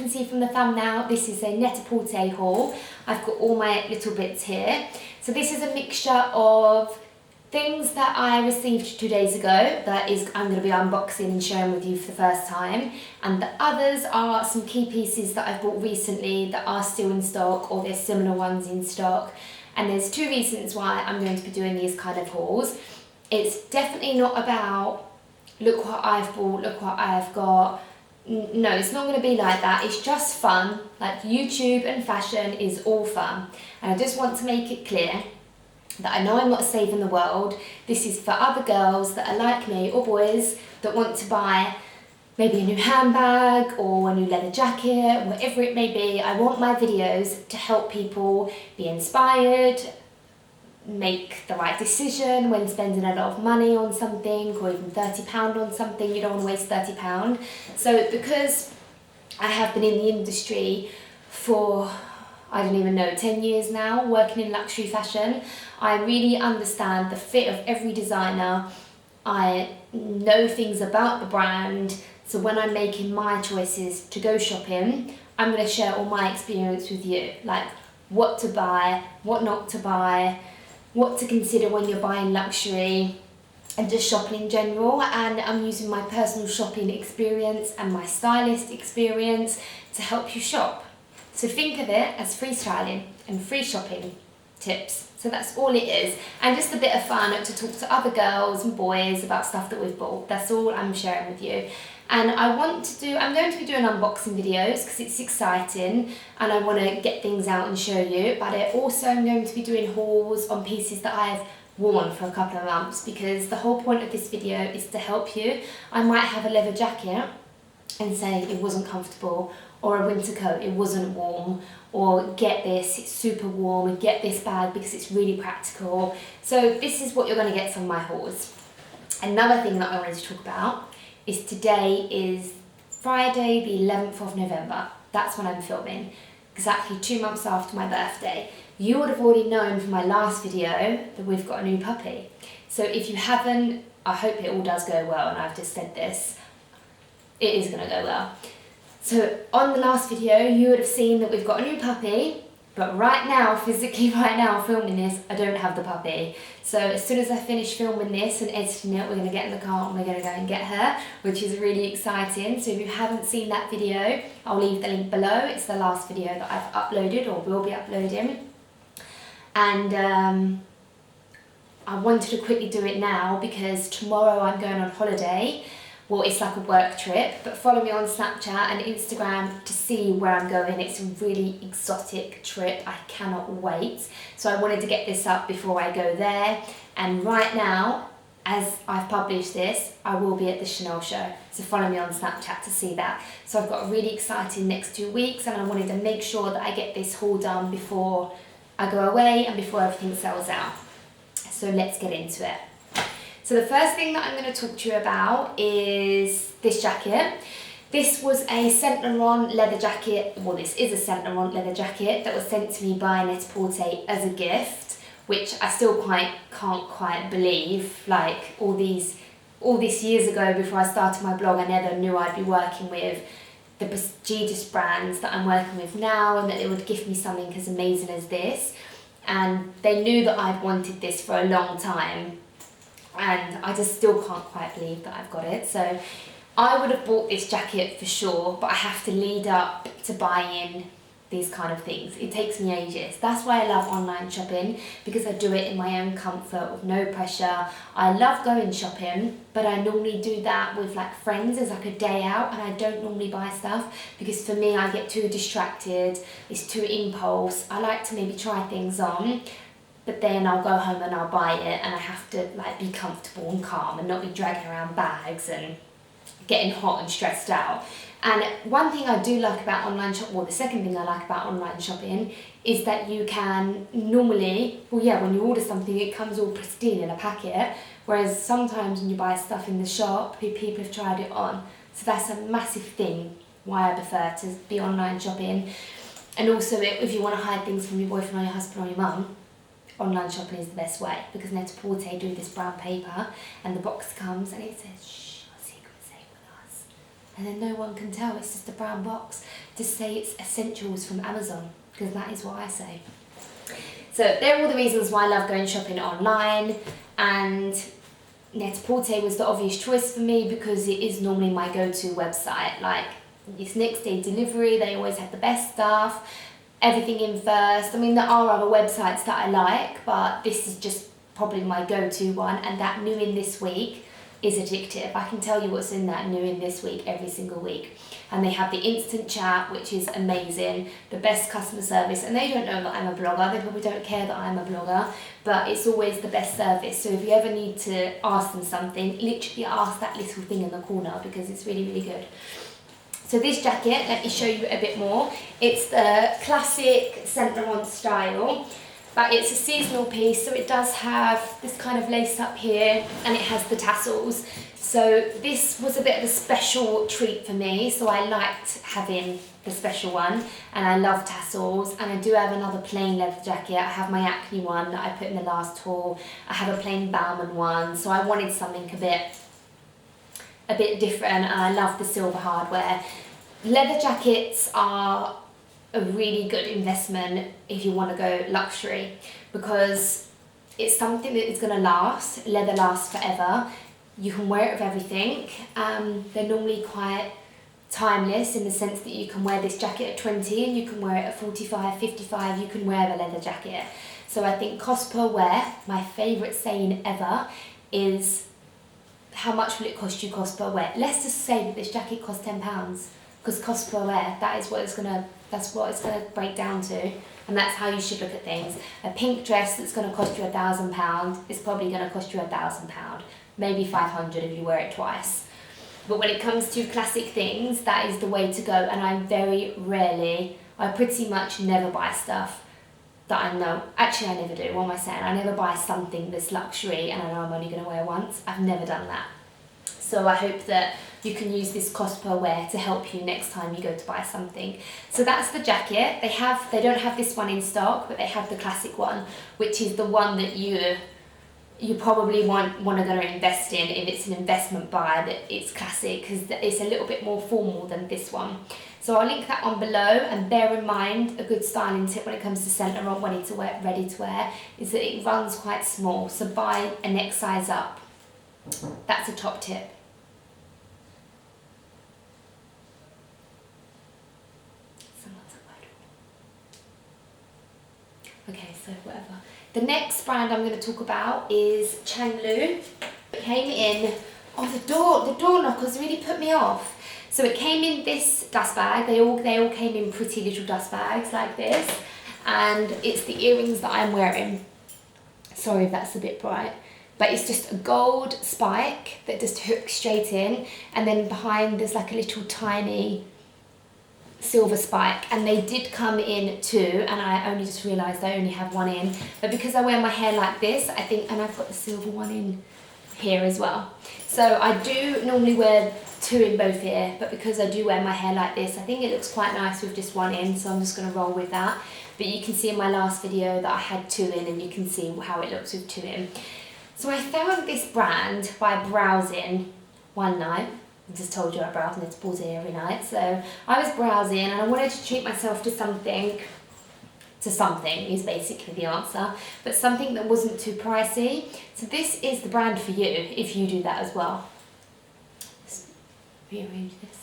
can see from the thumbnail, this is a Net-a-Porter haul. I've got all my little bits here. So this is a mixture of things that I received 2 days ago that I'm going to be unboxing and sharing with you for the first time, and the others are some key pieces that I've bought recently that are still in stock, or there's similar ones in stock. And there's 2 reasons why I'm going to be doing these kind of hauls. It's definitely not about look what I've bought, look what I've got. No, it's not going to be like that. It's just fun. Like, YouTube and fashion is all fun, and I just want to make it clear that I know I'm not saving the world. This is for other girls that are like me, or boys that want to buy maybe a new handbag or a new leather jacket, whatever it may be. I want my videos to help people be inspired, make the right decision when spending a lot of money on something, or even £30 on something. You don't want to waste £30. So because I have been in the industry for, I don't even know, 10 years now, working in luxury fashion, I really understand the fit of every designer. I know things about the brand, so when I'm making my choices to go shopping, I'm going to share all my experience with you, like what to buy, what not to buy, what to consider when you're buying luxury, and just shopping in general. And I'm using my personal shopping experience and my stylist experience to help you shop. So think of it as free styling and free shopping tips. So that's all it is, and just a bit of fun to talk to other girls and boys about stuff that we've bought. That's all I'm sharing with you. And I'm going to be doing unboxing videos because it's exciting and I want to get things out and show you, but I also am going to be doing hauls on pieces that I've worn for a couple of months, because the whole point of this video is to help you. I might have a leather jacket and say it wasn't comfortable, or a winter coat, it wasn't warm, or get this, it's super warm, and get this bag because it's really practical. So this is what you're going to get from my hauls. Another thing that I wanted to talk about is today is Friday the 11th of November. That's when I'm filming, exactly 2 months after my birthday. You would have already known from my last video that we've got a new puppy. So if you haven't, I hope it all does go well, and I've just said this, it is going to go well. So on the last video, you would have seen that we've got a new puppy, but right now, physically right now, filming this, I don't have the puppy. So as soon as I finish filming this and editing it, we're going to get in the car and we're going to go and get her, which is really exciting. So if you haven't seen that video, I'll leave the link below. It's the last video that I've uploaded or will be uploading. And I wanted to quickly do it now because tomorrow I'm going on holiday. Well, it's like a work trip, but follow me on Snapchat and Instagram to see where I'm going. It's a really exotic trip. I cannot wait. So I wanted to get this up before I go there. And right now, as I've published this, I will be at the Chanel show. So follow me on Snapchat to see that. So I've got a really exciting next 2 weeks, and I wanted to make sure that I get this haul done before I go away and before everything sells out. So let's get into it. So the first thing that I'm going to talk to you about is this jacket. This was a Saint Laurent leather jacket, well, this is a Saint Laurent leather jacket that was sent to me by Net-a-Porter as a gift, which I still can't quite believe. Like, all these years ago, before I started my blog, I never knew I'd be working with the prestigious brands that I'm working with now, and that they would give me something as amazing as this. And they knew that I'd wanted this for a long time, and I just still can't quite believe that I've got it. So I would have bought this jacket for sure, but I have to lead up to buying these kind of things. It takes me ages. That's why I love online shopping, because I do it in my own comfort with no pressure. I love going shopping, but I normally do that with like friends as like a day out, and I don't normally buy stuff because for me I get too distracted, it's too impulse. I like to maybe try things on, but then I'll go home and I'll buy it, and I have to like be comfortable and calm and not be dragging around bags and getting hot and stressed out. And one thing I do like about online shopping, well, the second thing I like about online shopping is that you can normally, well yeah, when you order something it comes all pristine in a packet, whereas sometimes when you buy stuff in the shop, people have tried it on. So that's a massive thing why I prefer to be online shopping. And also if you want to hide things from your boyfriend or your husband or your mum, online shopping is the best way, because Net-a-Porter do this brown paper and the box comes and it says, shh, our secret's safe with us. and then no one can tell it's just a brown box. Just say it's essentials from Amazon, because that is what I say. So they're all the reasons why I love going shopping online, and Net-a-Porter was the obvious choice for me because it is normally my go-to website. Like, it's next day delivery, they always have the best stuff, everything in first. I mean, there are other websites that I like, but this is just probably my go-to one, and that new in this week is addictive. I can tell you what's in that new in this week every single week. And they have the instant chat, which is amazing, the best customer service, and they don't know that I'm a blogger, they probably don't care that I'm a blogger, but it's always the best service. So if you ever need to ask them something, literally ask that little thing in the corner, because it's really, really good. So this jacket, let me show you a bit more. It's the classic Saint Laurent style, but it's a seasonal piece, so it does have this kind of lace up here, and it has the tassels. So this was a bit of a special treat for me, so I liked having the special one, and I love tassels. And I do have another plain leather jacket. I have my Acne one that I put in the last haul. I have a plain Bauman one, so I wanted something a bit different, and I love the silver hardware. Leather jackets are a really good investment if you want to go luxury, because it's something that is going to last. Leather lasts forever. You can wear it with everything. They're normally quite timeless in the sense that you can wear this jacket at 20 and you can wear it at 45, 55, you can wear the leather jacket. So I think cost per wear, my favourite saying ever is, how much will it cost you cost per wear? Let's just say that this jacket costs £10, because cost per wear, that's what it's gonna break down to, and that's how you should look at things. A pink dress that's gonna cost you £1,000 is probably gonna cost you £1,000, maybe 500 if you wear it twice. But when it comes to classic things, that is the way to go, and I pretty much never buy stuff that I know, actually I never do, what am I saying? I never buy something that's luxury and I know I'm only gonna wear once. I've never done that. So I hope that you can use this cost per wear to help you next time you go to buy something. So that's the jacket. They don't have this one in stock, but they have the classic one, which is the one that you probably want to go and invest in if it's an investment buy, that it's classic, because it's a little bit more formal than this one. So I'll link that one below, and bear in mind, a good styling tip when it comes to Saint Laurent ready to wear is that it runs quite small, so buy a next size up. That's a top tip. Okay, so whatever. The next brand I'm going to talk about is Changlu. It came in, the door knockers really put me off. So it came in this dust bag. They all came in pretty little dust bags like this, and it's the earrings that I'm wearing. Sorry if that's a bit bright, but it's just a gold spike that just hooks straight in, and then behind there's like a little tiny silver spike, and they did come in two, and I only just realised I only have one in, but because I wear my hair like this, I think, and I've got the silver one in here as well. So I do normally wear two in both here, but because I do wear my hair like this, I think it looks quite nice with just one in, so I'm just going to roll with that. But you can see in my last video that I had two in, and you can see how it looks with two in. So I found this brand by browsing one night. I just told you I browse Net-a-Porter every night. So I was browsing and I wanted to treat myself to something is basically the answer, but something that wasn't too pricey. So this is the brand for you if you do that as well. Let's rearrange this.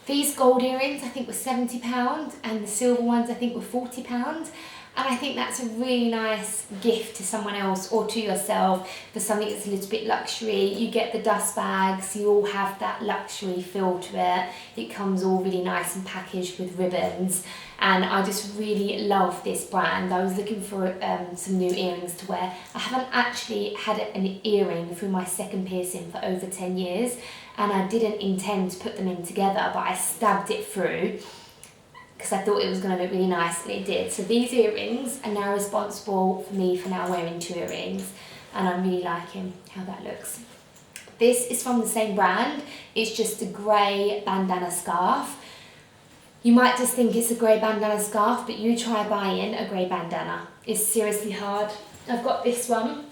These gold earrings I think were £70, and the silver ones I think were £40. And I think that's a really nice gift to someone else or to yourself for something that's a little bit luxury. You get the dust bags, you all have that luxury feel to it. It comes all really nice and packaged with ribbons. And I just really love this brand. I was looking for some new earrings to wear. I haven't actually had an earring through my second piercing for over 10 years. And I didn't intend to put them in together, but I stabbed it through, because I thought it was going to look really nice, and it did. So these earrings are now responsible for me for now wearing two earrings, and I'm really liking how that looks. This is from the same brand. It's just a grey bandana scarf. You might just think it's a grey bandana scarf, but you try buying a grey bandana. It's seriously hard. I've got this one,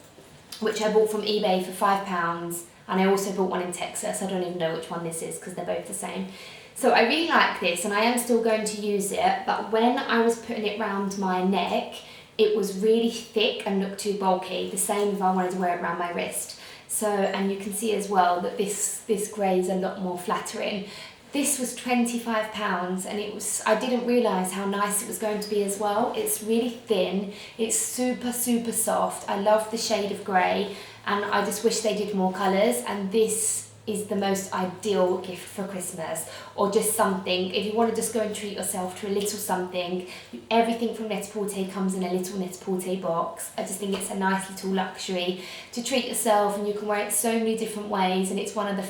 which I bought from eBay for £5. And I also bought one in Texas. I don't even know which one this is because they're both the same. So I really like this, and I am still going to use it, but when I was putting it round my neck, it was really thick and looked too bulky, the same if I wanted to wear it around my wrist. So, and you can see as well that this grey is a lot more flattering. This was £25 and I didn't realise how nice it was going to be as well. It's really thin, it's super, super soft. I love the shade of grey, and I just wish they did more colours, and this is the most ideal gift for Christmas, or just something, if you want to just go and treat yourself to a little something. Everything from Net-a-Porter comes in a little Net-a-Porter box. I just think it's a nice little luxury to treat yourself, and you can wear it so many different ways, and it's one of the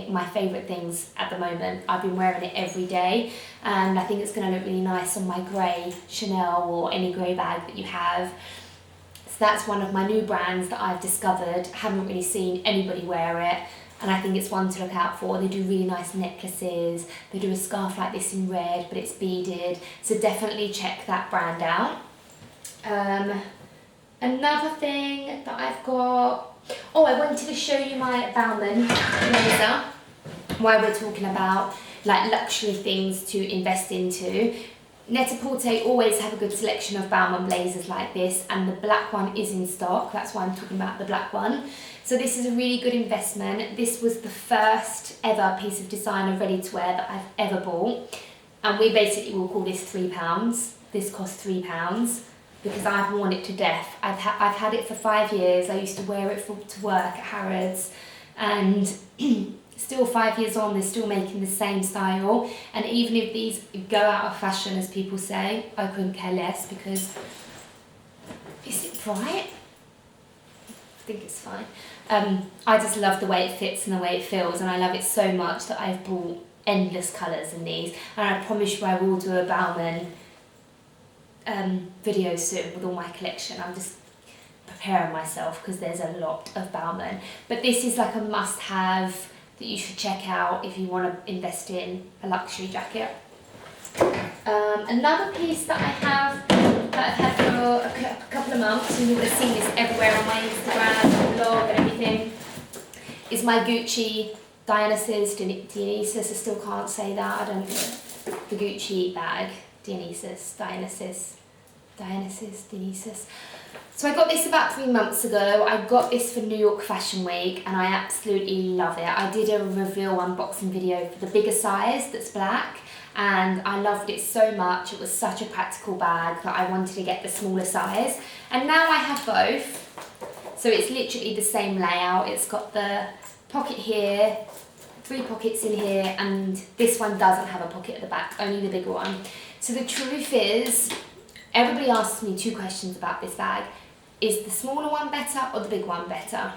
my favourite things at the moment. I've been wearing it every day, and I think it's going to look really nice on my grey Chanel or any grey bag that you have. So that's one of my new brands that I've discovered. Haven't really seen anybody wear it, and I think it's one to look out for. They do really nice necklaces. They do a scarf like this in red, but it's beaded. So definitely check that brand out. Another thing that I've got... Oh, I wanted to show you my Bauman blazer. While we're talking about like luxury things to invest into. Net-a-Porter always have a good selection of Bauman blazers like this, and the black one is in stock. That's why I'm talking about the black one. So this is a really good investment. This was the first ever piece of designer ready-to-wear that I've ever bought, and we basically will call this £3. This cost £3 because I've worn it to death. I've had it for 5 years. I used to wear it to work at Harrods, and still 5 years on, they're still making the same style. And even if these go out of fashion, as people say, I couldn't care less, because is it bright? I think it's fine. I just love the way it fits and the way it feels, and I love it so much that I've bought endless colours in these, and I promise you I will do a Bauman video soon with all my collection. I'm just preparing myself because there's a lot of Bauman, but this is like a must-have that you should check out if you want to invest in a luxury jacket. Another piece that I have that I've had for a couple of months, and you would have seen this everywhere on my Instagram, blog and everything, is my Gucci Dionysus. I still can't say that. I don't know. The Gucci bag. Dionysus. So I got this about 3 months ago. I got this for New York Fashion Week, and I absolutely love it. I did a reveal unboxing video for the bigger size that's black, and I loved it so much. It was such a practical bag that I wanted to get the smaller size, and now I have both. So it's literally the same layout. It's got the pocket here, 3 pockets in here, and this one doesn't have a pocket at the back, only the bigger one. So the truth is, everybody asks me 2 questions about this bag. Is the smaller one better or the big one better?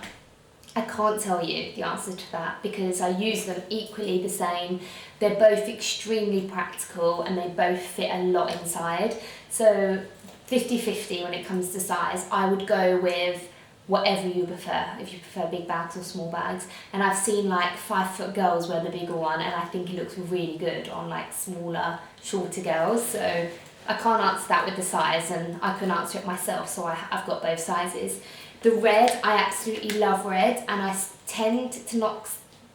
I can't tell you the answer to that because I use them equally the same. They're both extremely practical and they both fit a lot inside. So 50-50 when it comes to size. I would go with whatever you prefer, if you prefer big bags or small bags. And I've seen like 5-foot girls wear the bigger one, and I think it looks really good on like smaller, shorter girls. So I can't answer that with the size, and I couldn't answer it myself, so I've got both sizes. The red, I absolutely love red, and I tend to not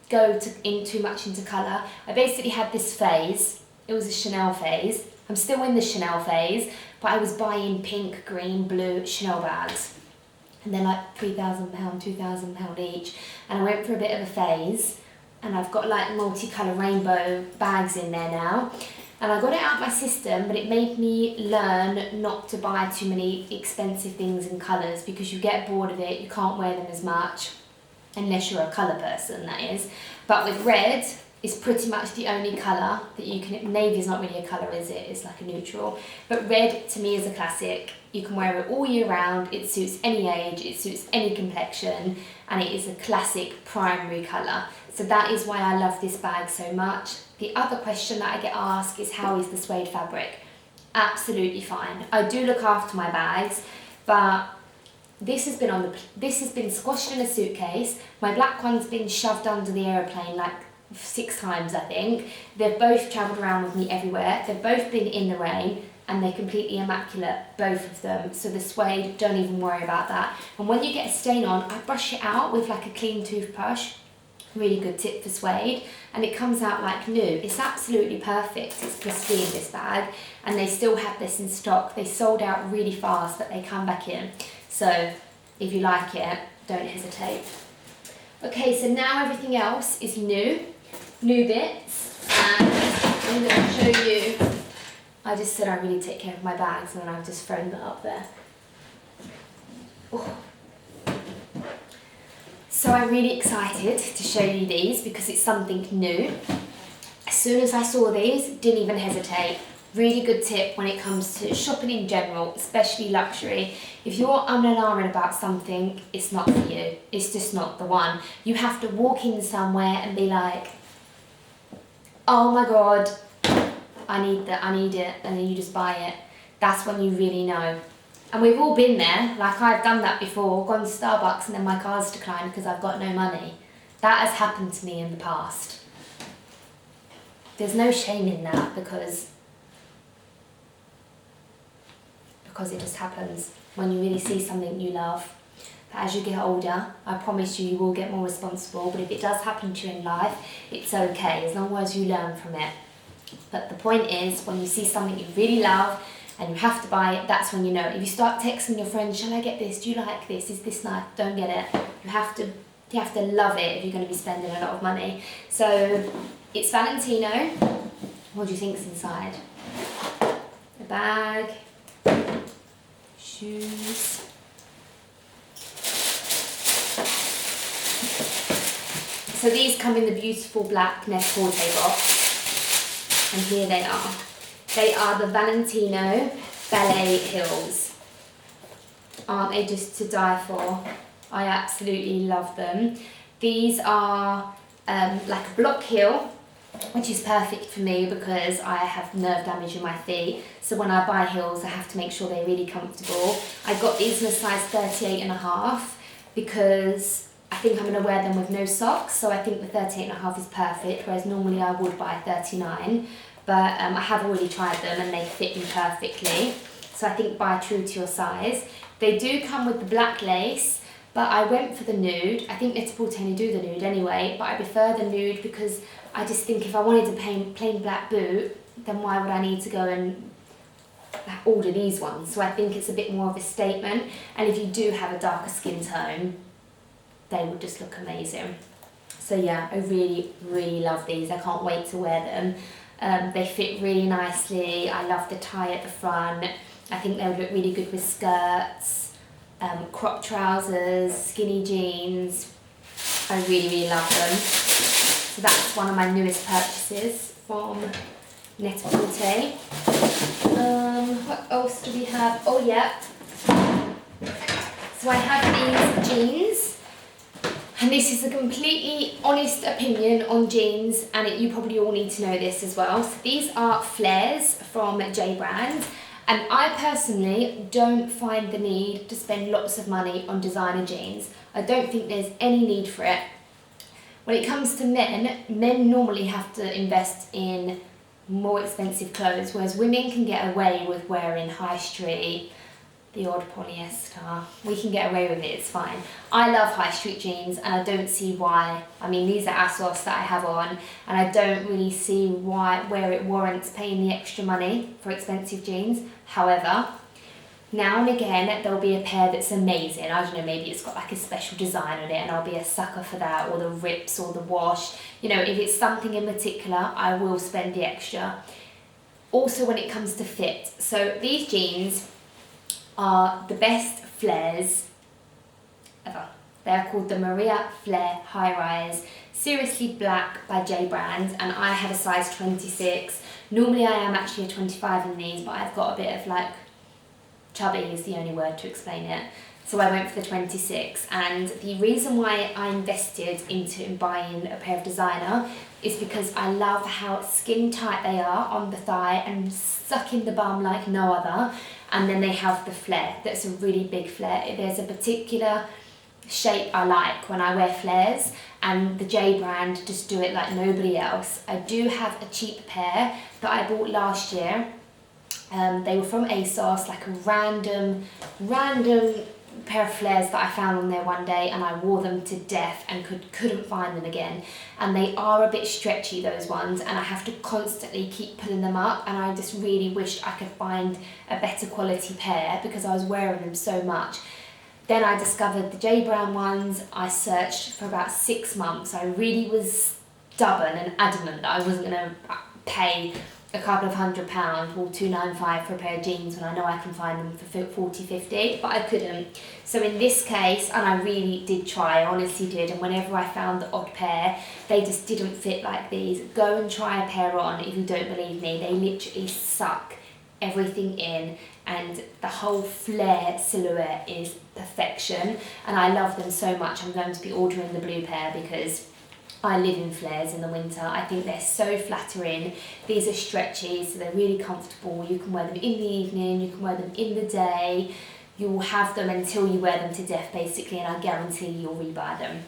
go in too much into colour. I basically had this phase. It was a Chanel phase. I'm still in the Chanel phase, but I was buying pink, green, blue Chanel bags. And they're like £3,000, £2,000 each. And I went for a bit of a phase, and I've got like multicolour rainbow bags in there now. And I got it out of my system, but it made me learn not to buy too many expensive things in colours, because you get bored of it, you can't wear them as much, unless you're a colour person, that is. But with red, it's pretty much the only colour that you can... Navy's not really a colour, is it? It's like a neutral. But red, to me, is a classic. You can wear it all year round, it suits any age, it suits any complexion, and it is a classic primary colour. So that is why I love this bag so much. The other question that I get asked is, how is the suede fabric? Absolutely fine. I do look after my bags, but this has been squashed in a suitcase. My black one's been shoved under the aeroplane like 6 times, I think. They've both travelled around with me everywhere. They've both been in the rain. and they're completely immaculate, both of them. So the suede, don't even worry about that. And when you get a stain on, I brush it out with like a clean toothbrush. Really good tip for suede, and it comes out like new. It's absolutely perfect. It's pristine, this bag, and they still have this in stock. They sold out really fast, but they come back in. So if you like it, don't hesitate. Okay, so now everything else is new bits, and I'm going to show you. I just said I really take care of my bags, and then I've just thrown that up there. Oh. So I'm really excited to show you these because it's something new. As soon as I saw these, didn't even hesitate. Really good tip when it comes to shopping in general, especially luxury. If you're umming about something, it's not for you. It's just not the one. You have to walk in somewhere and be like, oh my God, I need that, I need it, and then you just buy it. That's when you really know. And we've all been there, like I've done that before, gone to Starbucks and then my card's declined because I've got no money. That has happened to me in the past. There's no shame in that because it just happens when you really see something you love. But as you get older, I promise you, you will get more responsible, but if it does happen to you in life, it's okay, as long as you learn from it. But the point is, when you see something you really love, and you have to buy it, that's when you know. If you start texting your friends, shall I get this? Do you like this? Is this nice? Don't get it. You have to love it if you're going to be spending a lot of money. So it's Valentino. What do you think's inside? A bag, shoes. So these come in the beautiful black Net-a-Porter box, and here they are. They are the Valentino ballet heels. Aren't they just to die for? I absolutely love them. These are like a block heel, which is perfect for me because I have nerve damage in my feet. So when I buy heels, I have to make sure they're really comfortable. I got these in a size 38.5 because I think I'm going to wear them with no socks. So I think the 38.5 is perfect, whereas normally I would buy 39. But I have already tried them and they fit me perfectly. So I think buy true to your size. They do come with the black lace, but I went for the nude. I think Net-a-Porter do the nude anyway, but I prefer the nude because I just think if I wanted a plain black boot, then why would I need to go and order these ones? So I think it's a bit more of a statement. And if you do have a darker skin tone, they would just look amazing. So yeah, I really, really love these. I can't wait to wear them. They fit really nicely. I love the tie at the front. I think they would look really good with skirts, crop trousers, skinny jeans. I really, really love them. So that's one of my newest purchases from Net-a-Porter. What else do we have? Oh yeah. So I have these jeans. And this is a completely honest opinion on jeans, and you probably all need to know this as well. So these are flares from J brand, and I personally don't find the need to spend lots of money on designer jeans. I don't think there's any need for it. When it comes to men normally have to invest in more expensive clothes, whereas women can get away with wearing high street, the odd polyester. We can get away with it, it's fine. I love high street jeans and I don't see why. I mean, these are ASOS that I have on, and I don't really see where it warrants paying the extra money for expensive jeans. However, now and again there'll be a pair that's amazing. I don't know, maybe it's got like a special design on it and I'll be a sucker for that, or the rips or the wash. You know, if it's something in particular, I will spend the extra. Also when it comes to fit, so these jeans are the best flares ever. They're called the Maria Flare High Rise, Seriously Black by J brand, and I have a size 26. Normally I am actually a 25 in these, but I've got a bit of like, chubby is the only word to explain it. So I went for the 26, and the reason why I invested into buying a pair of designer is because I love how skin tight they are on the thigh and suck in the bum like no other. And then they have the flare, that's a really big flare. There's a particular shape I like when I wear flares, and the J brand just do it like nobody else. I do have a cheap pair that I bought last year, They were from ASOS, like a random pair of flares that I found on there one day, and I wore them to death and couldn't find them again. And they are a bit stretchy, those ones, and I have to constantly keep pulling them up, and I just really wished I could find a better quality pair because I was wearing them so much. Then I discovered the J Brown ones. I searched for about 6 months. I really was stubborn and adamant that I wasn't going to pay a couple of £100 or £295 for a pair of jeans when I know I can find them for 40, 50, but I couldn't. So in this case, and I really did try, I honestly did, and whenever I found the odd pair, they just didn't fit like these. Go and try a pair on if you don't believe me. They literally suck everything in, and the whole flare silhouette is perfection, and I love them so much. I'm going to be ordering the blue pair because I live in flares in the winter. I think they're so flattering. These are stretchy, so they're really comfortable. You can wear them in the evening, you can wear them in the day. You will have them until you wear them to death, basically, and I guarantee you'll rebuy them.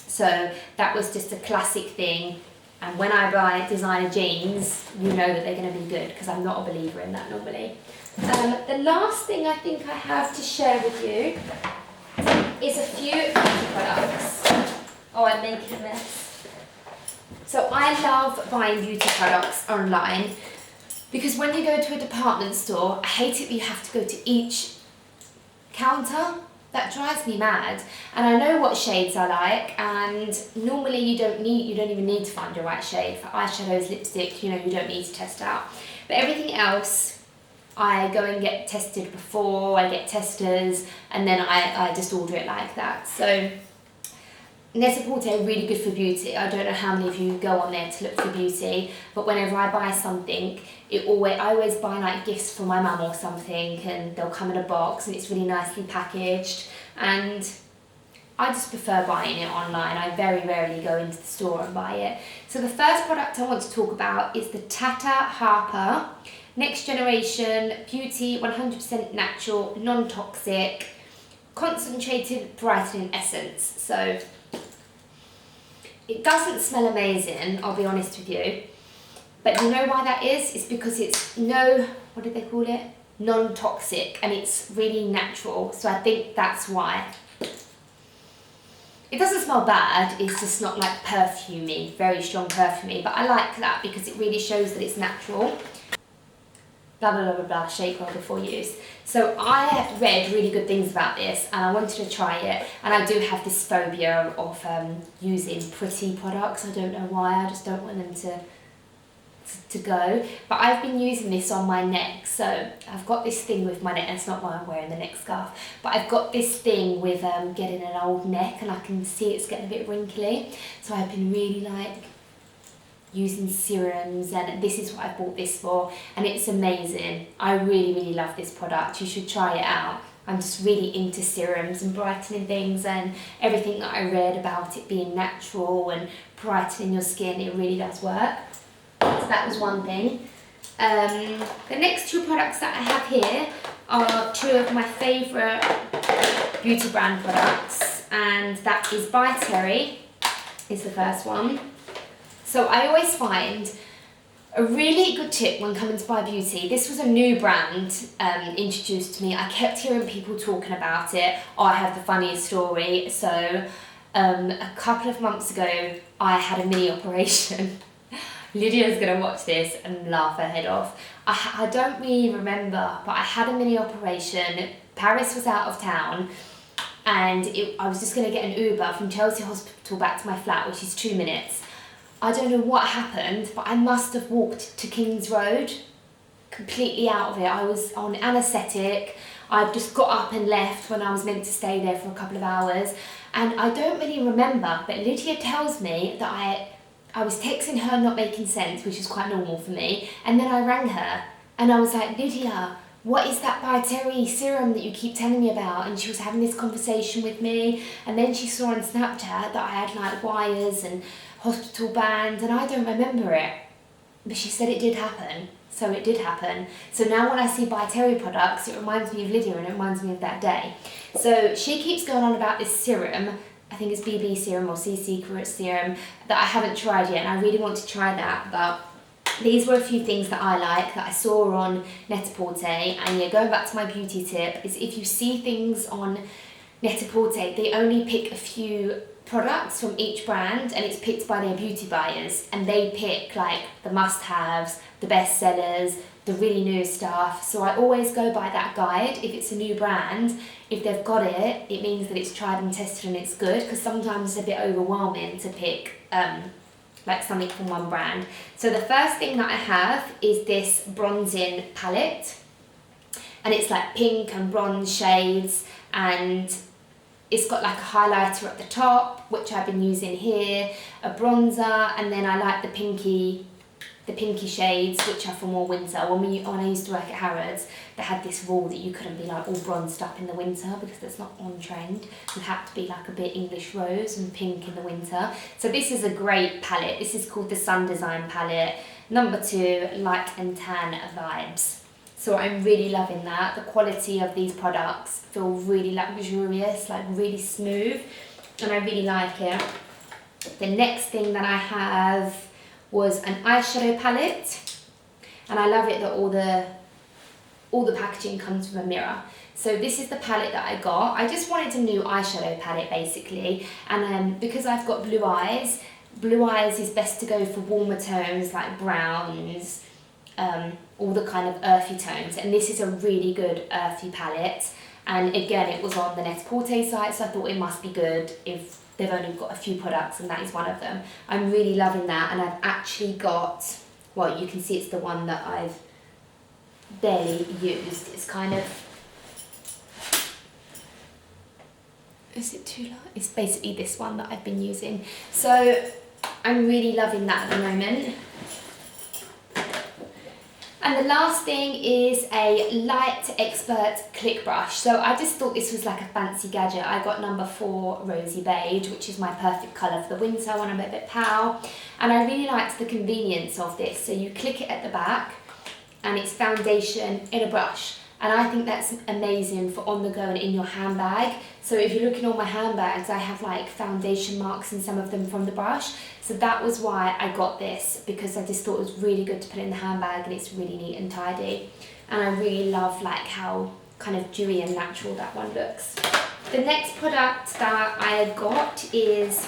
So that was just a classic thing. And when I buy designer jeans, you know that they're going to be good, because I'm not a believer in that normally. The last thing I think I have to share with you is a few beauty products. Oh, I'm making a mess. So I love buying beauty products online because when you go to a department store, I hate it that you have to go to each counter. That drives me mad. And I know what shades I like, and normally you don't even need to find your right shade. For eyeshadows, lipstick, you don't need to test out. But everything else, I go and get tested before, I get testers, and then I just order it like that. So Net-a-Porter are really good for beauty. I don't know how many of you go on there to look for beauty, but whenever I buy something, I always buy like gifts for my mum or something, and they'll come in a box and it's really nicely packaged, and I just prefer buying it online. I very rarely go into the store and buy it. So the first product I want to talk about is the Tata Harper Next Generation Beauty 100% Natural Non-Toxic Concentrated Brightening Essence. So it doesn't smell amazing, I'll be honest with you, but you know why that is? It's because it's what did they call it? Non-toxic, and it's really natural, so I think that's why. It doesn't smell bad, it's just not like perfumey, very strong perfumey, but I like that because it really shows that it's natural. Blah, blah, blah, blah, blah, shake well before use. So I read really good things about this and I wanted to try it, and I do have this phobia of using pretty products. I don't know why, I just don't want them to go. But I've been using this on my neck, so I've got this thing with my neck, and it's not why I'm wearing the neck scarf, but I've got this thing with getting an old neck, and I can see it's getting a bit wrinkly. So I've been really using serums, and this is what I bought this for, and it's amazing. I really, really love this product. You should try it out. I'm just really into serums and brightening things, and everything that I read about it being natural and brightening your skin, it really does work. So that was one thing. The next two products that I have here are two of my favourite beauty brand products, and that is By Terry is the first one. So I always find a really good tip when coming to buy beauty. This was a new brand introduced to me. I kept hearing people talking about it. Oh, I have the funniest story. So a couple of months ago, I had a mini operation. Lydia's going to watch this and laugh her head off. I don't really remember, but I had a mini operation. Paris was out of town, and I was just going to get an Uber from Chelsea Hospital back to my flat, which is 2 minutes. I don't know what happened, but I must have walked to King's Road, completely out of it. I was on anaesthetic. I just got up and left when I was meant to stay there for a couple of hours. And I don't really remember, but Lydia tells me that I was texting her not making sense, which is quite normal for me. And then I rang her and I was like, Lydia, what is that By Terry serum that you keep telling me about? And she was having this conversation with me. And then she saw on Snapchat that I had like wires and hospital bands, and I don't remember it, but she said it did happen, so it did happen. So now when I see By Terry products, it reminds me of Lydia and it reminds me of that day. So she keeps going on about this serum, I think it's BB serum or C Secret serum, that I haven't tried yet, and I really want to try that, but these were a few things that I like that I saw on Net-a-Porter. And yeah, going back to my beauty tip is if you see things on Net-a-Porter, they only pick a few products from each brand and it's picked by their beauty buyers, and they pick like the must-haves, the best sellers, the really new stuff. So I always go by that guide. If it's a new brand, if they've got it, it means that it's tried and tested and it's good, because sometimes it's a bit overwhelming to pick like something from one brand. So the first thing that I have is this bronzing palette, and it's like pink and bronze shades, and it's got like a highlighter at the top, which I've been using here, a bronzer, and then I like the pinky shades, which are for more winter. When I used to work at Harrods, they had this rule that you couldn't be like all bronzed up in the winter because that's not on trend. You had to be like a bit English rose and pink in the winter. So this is a great palette. This is called the Sun Design palette, number 2, light and tan vibes. So I'm really loving that. The quality of these products feel really luxurious, like really smooth, and I really like it. The next thing that I have was an eyeshadow palette, and I love it that all the packaging comes with a mirror. So this is the palette that I got. I just wanted a new eyeshadow palette basically, and because I've got blue eyes is best to go for warmer tones like browns, all the kind of earthy tones, and this is a really good earthy palette. And again, it was on the Net-a-Porter site, so I thought it must be good if they've only got a few products, and that is one of them. I'm really loving that, and I've actually got, well, you can see it's the one that I've barely used. It's kind of, is it too light? It's basically this one that I've been using. So I'm really loving that at the moment. And the last thing is a Light Expert Click Brush. So I just thought this was like a fancy gadget. I got number 4 Rosy Beige, which is my perfect colour for the winter when I'm a bit pale. And I really liked the convenience of this. So you click it at the back and it's foundation in a brush. And I think that's amazing for on the go and in your handbag. So if you look in all my handbags, I have like foundation marks in some of them from the brush. So that was why I got this, because I just thought it was really good to put in the handbag, and it's really neat and tidy. And I really love like how kind of dewy and natural that one looks. The next product that I got is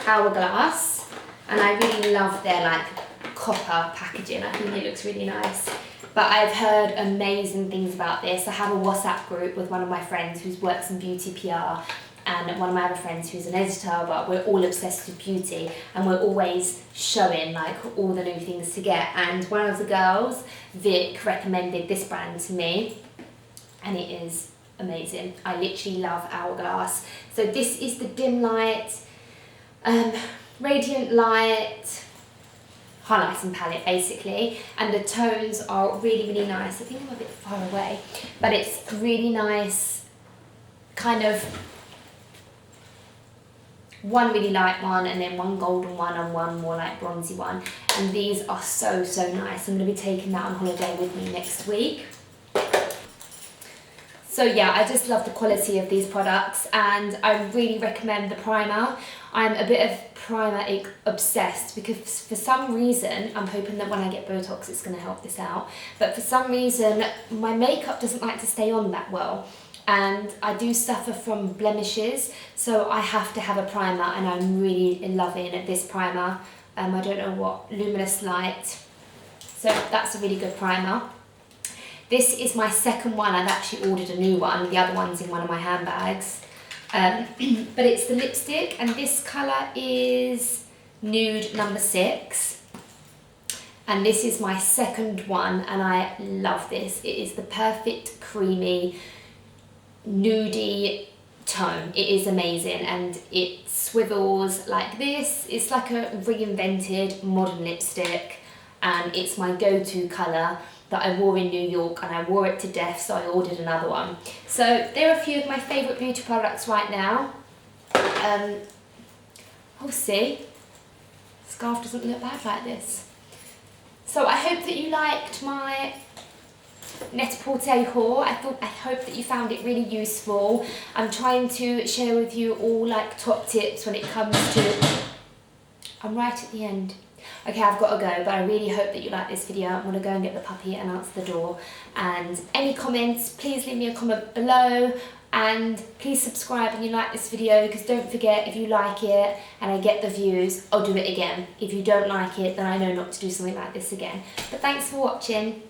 Hourglass, and I really love their like copper packaging. I think it looks really nice. But I've heard amazing things about this. I have a WhatsApp group with one of my friends who works in beauty PR, and one of my other friends who's an editor, but we're all obsessed with beauty, and we're always showing like all the new things to get. And one of the girls, Vic, recommended this brand to me, and it is amazing. I literally love Hourglass. So this is the dim light, radiant light, highlighting palette basically, and the tones are really nice. I think I'm a bit far away, but it's really nice, kind of one really light one and then one golden one and one more like bronzy one, and these are so nice. I'm going to be taking that on holiday with me next week. So yeah, I just love the quality of these products, and I really recommend the primer. I'm a bit of primer obsessed, because for some reason, I'm hoping that when I get Botox it's going to help this out, but for some reason my makeup doesn't like to stay on that well, and I do suffer from blemishes, so I have to have a primer, and I'm really loving this primer. I don't know what, Luminous Light, so that's a really good primer. This is my second one. I've actually ordered a new one. The other one's in one of my handbags. But it's the lipstick, and this colour is Nude number 6. And this is my second one, and I love this. It is the perfect creamy, nudie tone. It is amazing, and it swivels like this. It's like a reinvented modern lipstick, and it's my go-to colour that I wore in New York, and I wore it to death, so I ordered another one. So there are a few of my favourite beauty products right now. We'll see. Scarf doesn't look bad like this. So I hope that you liked my Net-a-Porter haul. I hope that you found it really useful. I'm trying to share with you all like top tips when it comes to, I'm right at the end. Okay, I've got to go, but I really hope that you like this video. I'm going to go and get the puppy and answer the door. And any comments, please leave me a comment below. And please subscribe when you like this video, because don't forget, if you like it and I get the views, I'll do it again. If you don't like it, then I know not to do something like this again. But thanks for watching.